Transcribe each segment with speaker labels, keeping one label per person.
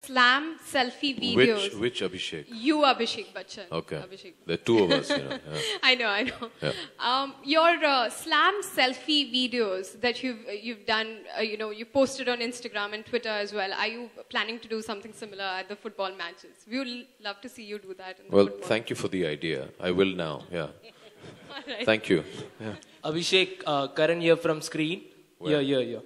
Speaker 1: slam selfie videos.
Speaker 2: Which Abhishek?
Speaker 1: You, Abhishek Bachchan.
Speaker 2: Okay.
Speaker 1: Abhishek.
Speaker 2: There are two of us, you know. Yeah.
Speaker 1: I know.
Speaker 2: Yeah.
Speaker 1: Your slam selfie videos that you've done, you posted on Instagram and Twitter as well. Are you planning to do something similar at the football matches? We would love to see you do that.
Speaker 2: Well, thank you for the idea. I will now. Yeah.
Speaker 1: Right.
Speaker 2: Thank you. Yeah.
Speaker 3: Abhishek, Karan here from Screen.
Speaker 2: Where?
Speaker 3: Yeah.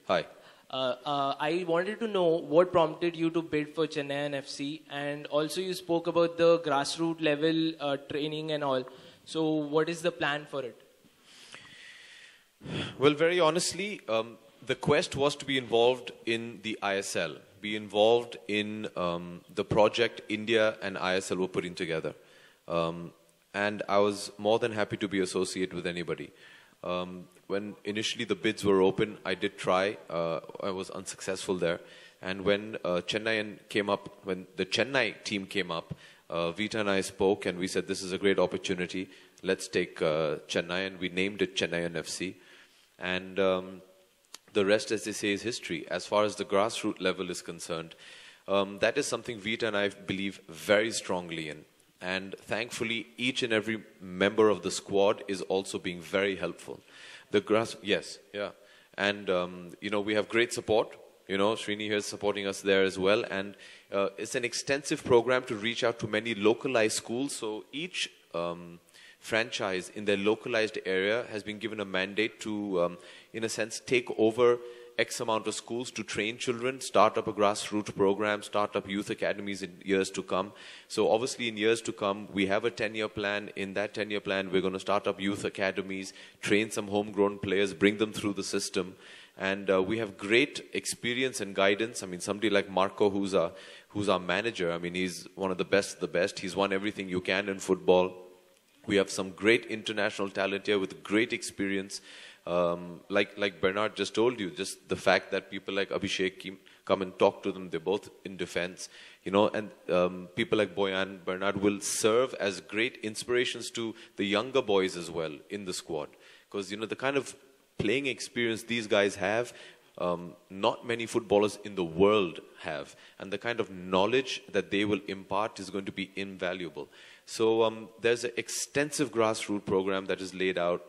Speaker 2: Hi.
Speaker 3: I wanted to know what prompted you to bid for Chennaiyin FC, and also you spoke about the grassroots level training and all. So what is the plan for it?
Speaker 2: Well, very honestly, the quest was to be involved in the ISL, be involved in the project India and ISL were putting together. And I was more than happy to be associated with anybody. When initially the bids were open, I did try. I was unsuccessful there. And when when the Chennai team came up, Vita and I spoke and we said, this is a great opportunity. Let's take Chennai, and we named it Chennaiyin FC. And the rest, as they say, is history. As far as the grassroots level is concerned, that is something Vita and I believe very strongly in. And thankfully, each and every member of the squad is also being very helpful. Yes, yeah. And, we have great support. Srini here is supporting us there as well. And it's an extensive program to reach out to many localized schools. So each franchise in their localized area has been given a mandate to, in a sense, take over X amount of schools to train children, start up a grassroots program, start up youth academies in years to come. So obviously in years to come, we have a 10-year plan. In that 10-year plan, we're going to start up youth academies, train some homegrown players, bring them through the system. And we have great experience and guidance. I mean, somebody like Marco, who's our manager, I mean, he's one of the best of the best. He's won everything you can in football. We have some great international talent here with great experience. Like Bernard just told you, just the fact that people like Abhishek come and talk to them, they're both in defense, and people like Boyan, Bernard will serve as great inspirations to the younger boys as well in the squad. Because, the kind of playing experience these guys have, not many footballers in the world have. And the kind of knowledge that they will impart is going to be invaluable. So there's an extensive grassroots program that is laid out,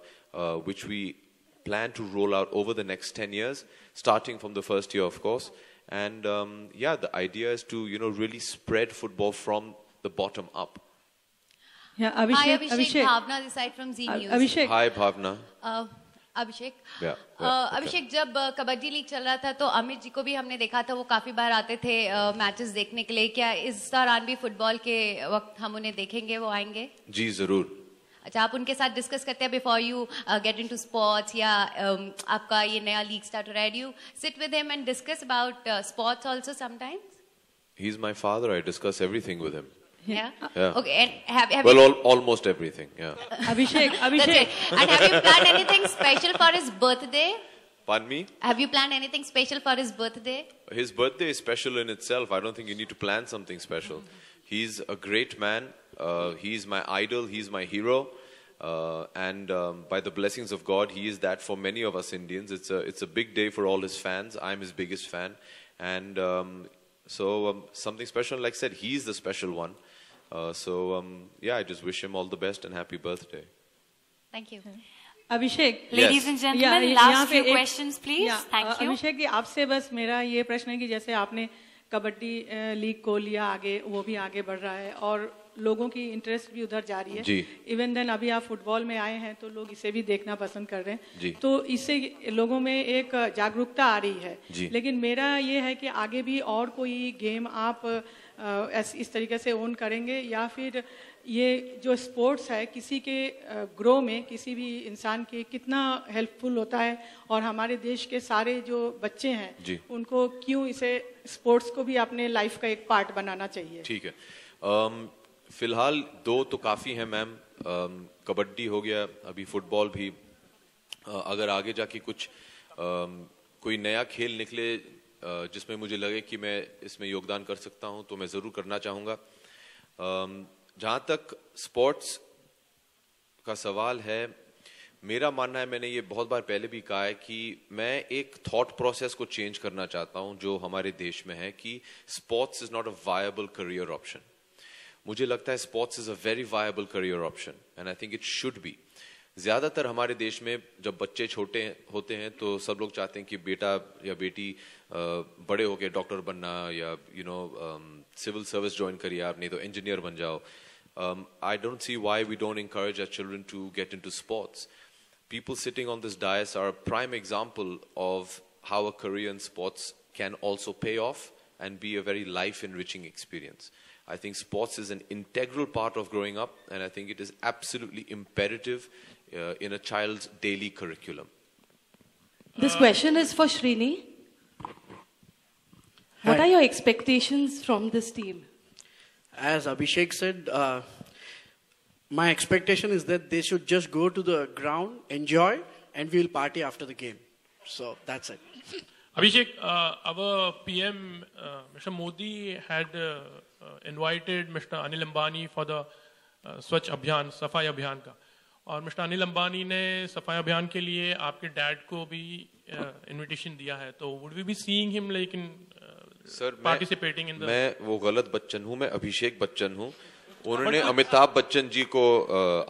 Speaker 2: which we plan to roll out over the next 10 years, starting from the first year, of course. And the idea is to, really spread football from the bottom up.
Speaker 4: Yeah,
Speaker 5: Hi, Abhishek. Bhavna this side from Z News.
Speaker 4: Abhishek.
Speaker 2: Hi, Bhavna.
Speaker 5: Abhishek
Speaker 2: yeah,
Speaker 5: अभिषेक जब kabaddi league चल रहा था तो अमित जी को भी हमने देखा था, वो काफी बार आते थे मैचेस देखने के लिए. क्या इस दौरान भी फुटबॉल के वक्त हम उन्हें देखेंगे, वो आएंगे?
Speaker 2: जी जरूर.
Speaker 5: अच्छा, आप उनके साथ डिस्कस करते हैं before you get into sports, या आपका ये नया लीग स्टार्ट हो रहा है, do you sit with him and discuss about sports also sometimes?
Speaker 2: He's my father. I discuss everything with him.
Speaker 5: Yeah. Okay. And have
Speaker 2: well,
Speaker 5: you...
Speaker 2: almost everything. Yeah.
Speaker 4: Abhishek.
Speaker 5: That's it. And have you planned anything special for his birthday?
Speaker 2: Pardon me?
Speaker 5: Have you planned anything special for his birthday?
Speaker 2: His birthday is special in itself. I don't think you need to plan something special. He's a great man. He's my idol. He's my hero. And by the blessings of God, he is that for many of us Indians. It's a big day for all his fans. I'm his biggest fan. And something special, like I said, he's the special one. I just wish him all the best and happy birthday.
Speaker 5: Thank you.
Speaker 4: Abhishek,
Speaker 6: Ladies and gentlemen, last few questions, please. Thank you.
Speaker 4: Abhishek ji, आपसे बस मेरा ये प्रश्न है कि जैसे आपने kabaddi league को लिया आगे, वो भी आगे बढ़ रहा है और लोगों की इंटरेस्ट भी उधर जा रही है. इवन देन अभी आप फुटबॉल में आए हैं तो लोग इसे भी देखना पसंद कर रहे हैं. तो इससे लोगों में एक जागरूकता आ रही है. लेकिन मेरा ये है कि आगे भी और कोई गेम आप इस तरीके से ओन करेंगे, या फिर ये जो स्पोर्ट्स है किसी के ग्रो में किसी भी इंसान के कितना हेल्पफुल होता है, और हमारे देश के सारे जो बच्चे हैं उनको क्यों इसे स्पोर्ट्स को भी अपने लाइफ का एक पार्ट बनाना चाहिए?
Speaker 2: ठीक है. फिलहाल दो तो काफ़ी हैं मैम. कबड्डी हो गया, अभी फुटबॉल भी. अगर आगे जाके कुछ कोई नया खेल निकले जिसमें मुझे लगे कि मैं इसमें योगदान कर सकता हूं तो मैं ज़रूर करना चाहूँगा. जहाँ तक स्पोर्ट्स का सवाल है, मेरा मानना है, मैंने ये बहुत बार पहले भी कहा है कि मैं एक थॉट प्रोसेस को चेंज करना चाहता हूं जो हमारे देश में है कि sports is not a viable career option. मुझे लगता है sports is a very viable career option and I think it should be. ज्यादातर हमारे देश में जब बच्चे छोटे होते हैं तो सब लोग चाहते हैं कि बेटा या बेटी बड़े होके डॉक्टर बनना या सिविल सर्विस ज्वाइन करिए आप, नहीं तो इंजीनियर बन जाओ. I don't see why we don't encourage our children to get into sports. People sitting on this dais are a prime example of how a career in sports can also pay off and be a very life-enriching experience. I think sports is an integral part of growing up, and I think it is absolutely imperative in a child's daily curriculum.
Speaker 7: This question is for Srini. What are your expectations from this team?
Speaker 8: As Abhishek said, my expectation is that they should just go to the ground, enjoy, and we'll party after the game. So that's it.
Speaker 9: Abhishek, our PM, Mr. Modi, had invited Mr. Anil Ambani for the Swachh Abhiyan, Safai Abhiyan का. और mister Anil Ambani ने सफाई अभियान के लिए आपके dad को भी इनविटेशन दिया है, तो would we be seeing him like in participating in the.
Speaker 2: मैं वो गलत बच्चन हूँ, मैं अभिषेक बच्चन हूँ. उन्होंने अमिताभ बच्चन जी को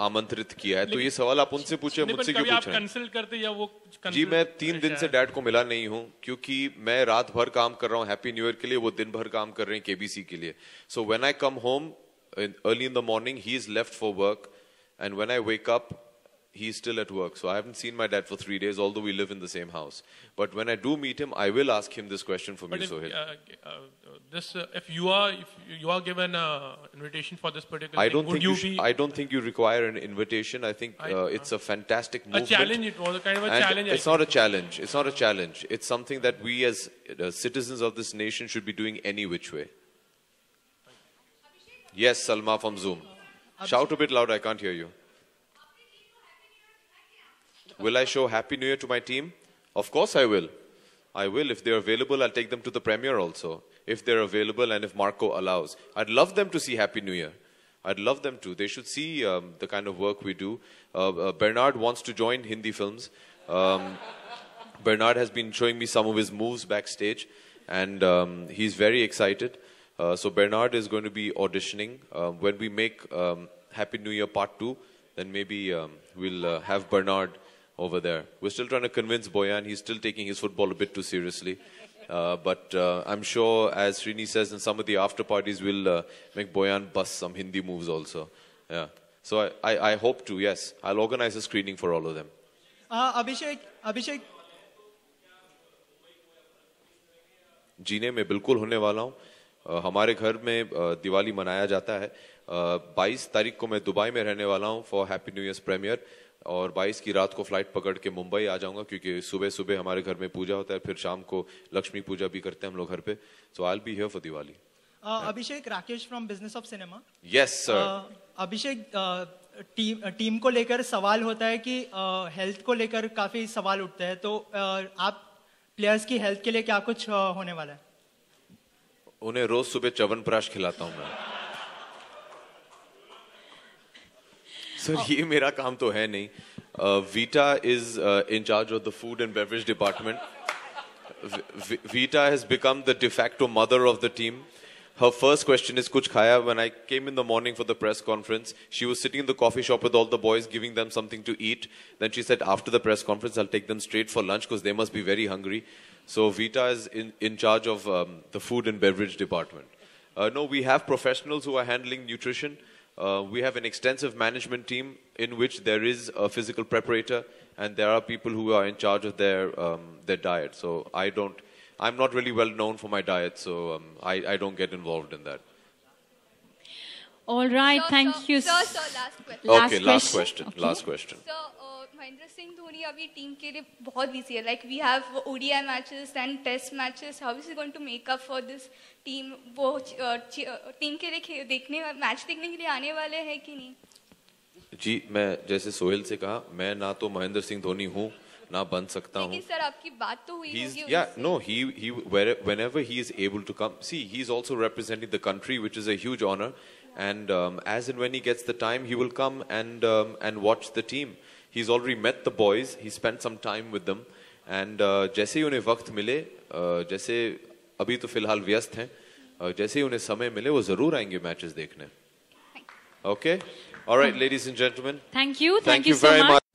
Speaker 2: आमंत्रित किया है, तो ये सवाल आप उनसे पूछे, मुझसे क्यों पूछ रहे हैं?
Speaker 9: कंसल्ट करते या वो
Speaker 2: जी, मैं 3 दिन से डैड को मिला नहीं हूँ क्योंकि मैं रात भर काम कर रहा हूँ हैप्पी न्यू ईयर के लिए, वो दिन भर काम कर रहे हैं केबीसी के लिए. So when I come home early in the morning he is left for work and when I wake up he's still at work, so I haven't seen my dad for 3 days, although we live in the same house. But when I do meet him I will ask him this question from you, Sohail.
Speaker 9: If you are given an invitation for this particular
Speaker 2: I don't
Speaker 9: thing,
Speaker 2: think I don't think you require an invitation. I think it's a fantastic movement.
Speaker 9: A challenge, it was a kind of a challenge.
Speaker 2: It's not a challenge. It's not a challenge. It's something that we as citizens of this nation should be doing any which way. Yes, Salma from Zoom. Shout a bit loud, I can't hear you. Will I show Happy New Year to my team? Of course I will. I will. If they're available, I'll take them to the premiere also. If they're available and if Marco allows. I'd love them to see Happy New Year. I'd love them to. They should see the kind of work we do. Bernard wants to join Hindi films. Bernard has been showing me some of his moves backstage and he's very excited. So Bernard is going to be auditioning. When we make Happy New Year Part 2, then maybe we'll have Bernard over there. We're still trying to convince Boyan. He's still taking his football a bit too seriously. But I'm sure, as Srini says, in some of the after parties, we'll make Boyan bust some Hindi moves also. Yeah. So I hope to, yes. I'll organize a screening for all of them.
Speaker 10: Abhishek.
Speaker 2: जीने में बिल्कुल होने वाला हूँ. हमारे घर में दिवाली मनाया जाता है. 22 तारीख को मैं दुबई में रहने वाला हूँ for happy new years premiere और 22 की रात को फ्लाइट पकड़ के मुंबई आ जाऊंगा क्योंकि सुबह सुबह हमारे घर में पूजा होता है, फिर शाम को लक्ष्मी पूजा भी करते हैं हम लोग घर पे. So I will be here for Diwali.
Speaker 10: Abhishek, Rakesh from business of cinema.
Speaker 2: Yes sir.
Speaker 10: Abhishek, team को लेकर सवाल होता है कि हेल्थ को लेकर काफी सवाल उठते हैं, तो आप प्लेयर्स की हेल्थ के लिए क्या कुछ होने वाला है?
Speaker 2: उन्हें रोज सुबह च्यवनप्राश खिलाता हूं मैं. सर ये मेरा काम तो है नहीं. Vita is in charge of the food and beverage department. Vita has become the de facto mother of the team. Her first question is kuch khaya. When I came in the morning for the press conference, she was sitting in the coffee shop with all the boys, giving them something to eat. Then she said, after the press conference, I'll take them straight for lunch because they must be very hungry. So Vita is in charge of the food and beverage department. No, we have professionals who are handling nutrition. We have an extensive management team in which there is a physical preparator and there are people who are in charge of their diet. So I'm not really well known for my diet, so I don't get involved in that.
Speaker 6: All right, thank you.
Speaker 11: Sir, last question.
Speaker 2: Okay, last question.
Speaker 11: So, Mahendra Singh Dhoni अभी team के लिए बहुत busy है. Like we have ODI matches and test matches. How is he going to make up for this team? वो team के लिए match देखने के लिए आने वाले हैं कि नहीं?
Speaker 2: जी, मैं जैसे सोहेल से कहा, मैं ना तो महेंद्र सिंह धोनी हूँ ना बन सकता हूँ.
Speaker 11: लेकिन सर आपकी बात तो हुई होगी.
Speaker 2: Whenever he is able to come, see, he's also representing the country, which is a huge honor, and as and when he gets the time, he will come and watch the team. He's already met the boys. He spent some time with them. And जैसे ही उन्हें वक्त मिले, जैसे अभी तो फिलहाल व्यस्त हैं, जैसे ही उन्हें समय मिले वो जरूर आएंगे मैचेस देखने. Okay? All right, ladies and gentlemen.
Speaker 6: Thank you.
Speaker 2: Thank you very much.